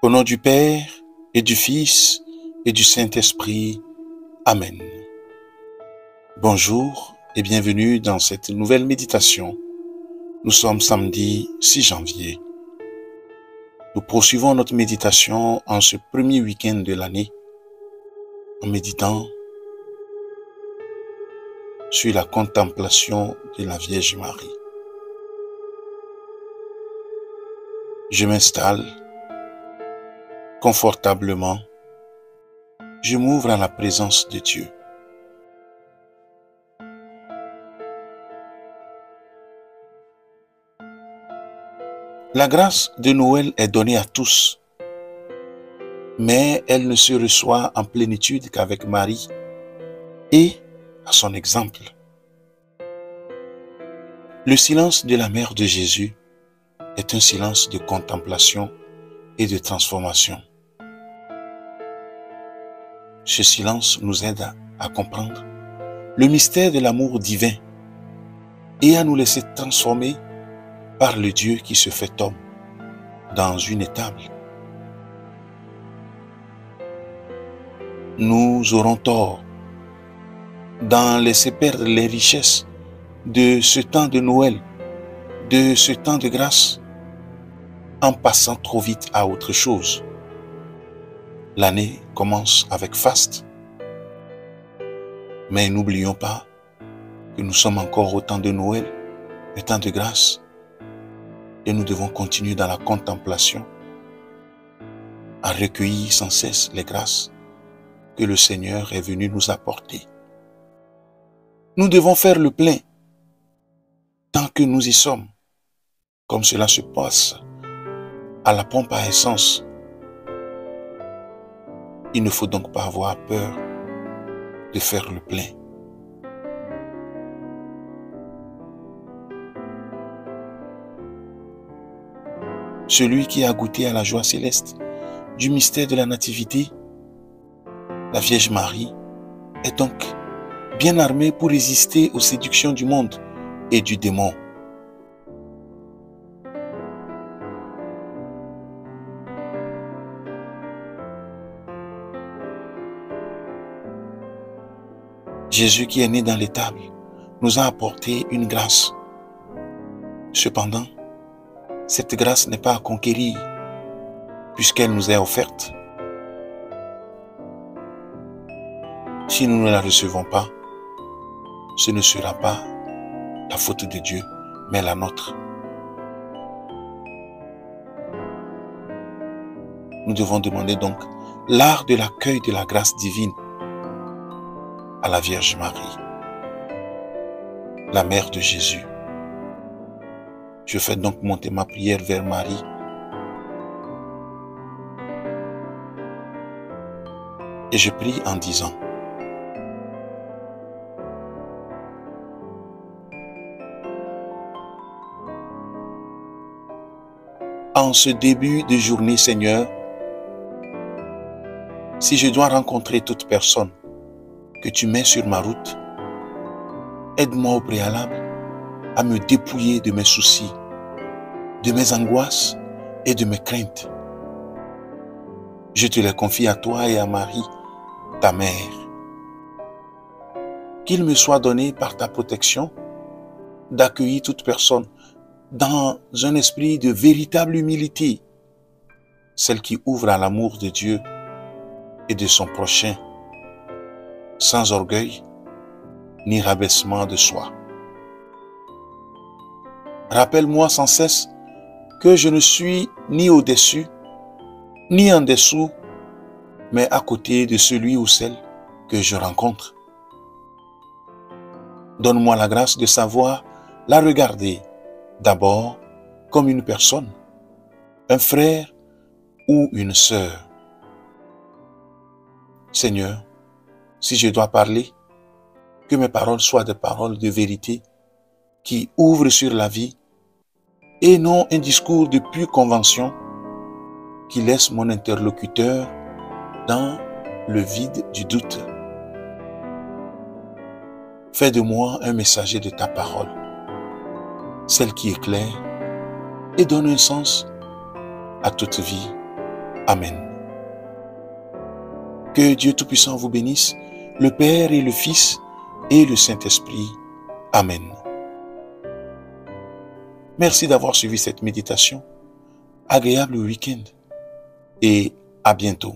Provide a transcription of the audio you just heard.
Au nom du Père et du Fils et du Saint-Esprit. Amen. Bonjour et bienvenue dans cette nouvelle méditation. Nous sommes samedi 6 janvier. Nous poursuivons notre méditation en ce premier week-end de l'année en méditant sur la contemplation de la Vierge Marie. Je m'installe confortablement. Je m'ouvre à la présence de Dieu. La grâce de Noël est donnée à tous, mais elle ne se reçoit en plénitude qu'avec Marie et à son exemple. Le silence de la mère de Jésus est un silence de contemplation et de transformation. Ce silence nous aide à comprendre le mystère de l'amour divin et à nous laisser transformer par le Dieu qui se fait homme dans une étable. Nous aurons tort d'en laisser perdre les richesses de ce temps de Noël, de ce temps de grâce, en passant trop vite à autre chose. L'année commence avec faste, mais n'oublions pas que nous sommes encore au temps de Noël, le temps de grâce, et nous devons continuer dans la contemplation, à recueillir sans cesse les grâces que le Seigneur est venu nous apporter. Nous devons faire le plein tant que nous y sommes, comme cela se passe à la pompe à essence. Il ne faut donc pas avoir peur de faire le plein. Celui qui a goûté à la joie céleste du mystère de la Nativité, la Vierge Marie, est donc bien armée pour résister aux séductions du monde et du démon. Jésus qui est né dans l'étable nous a apporté une grâce. Cependant, cette grâce n'est pas à conquérir puisqu'elle nous est offerte. Si nous ne la recevons pas, ce ne sera pas la faute de Dieu, mais la nôtre. Nous devons demander donc l'art de l'accueil de la grâce divine à la Vierge Marie, la mère de Jésus. Je fais donc monter ma prière vers Marie. Et je prie en disant: en ce début de journée, Seigneur, si je dois rencontrer toute personne que tu mets sur ma route, aide-moi au préalable à me dépouiller de mes soucis, de mes angoisses et de mes craintes. Je te les confie à toi et à Marie, ta mère. Qu'il me soit donné par ta protection d'accueillir toute personne dans un esprit de véritable humilité, celle qui ouvre à l'amour de Dieu et de son prochain, sans orgueil ni rabaissement de soi. Rappelle-moi sans cesse que je ne suis ni au-dessus, ni en dessous, mais à côté de celui ou celle que je rencontre. Donne-moi la grâce de savoir la regarder d'abord comme une personne, un frère ou une sœur. Seigneur, si je dois parler, que mes paroles soient des paroles de vérité qui ouvrent sur la vie et non un discours de pure convention qui laisse mon interlocuteur dans le vide du doute. Fais de moi un messager de ta parole, celle qui éclaire et donne un sens à toute vie. Amen. Que Dieu Tout-Puissant vous bénisse, le Père et le Fils et le Saint-Esprit. Amen. Merci d'avoir suivi cette méditation. Agréable week-end et à bientôt.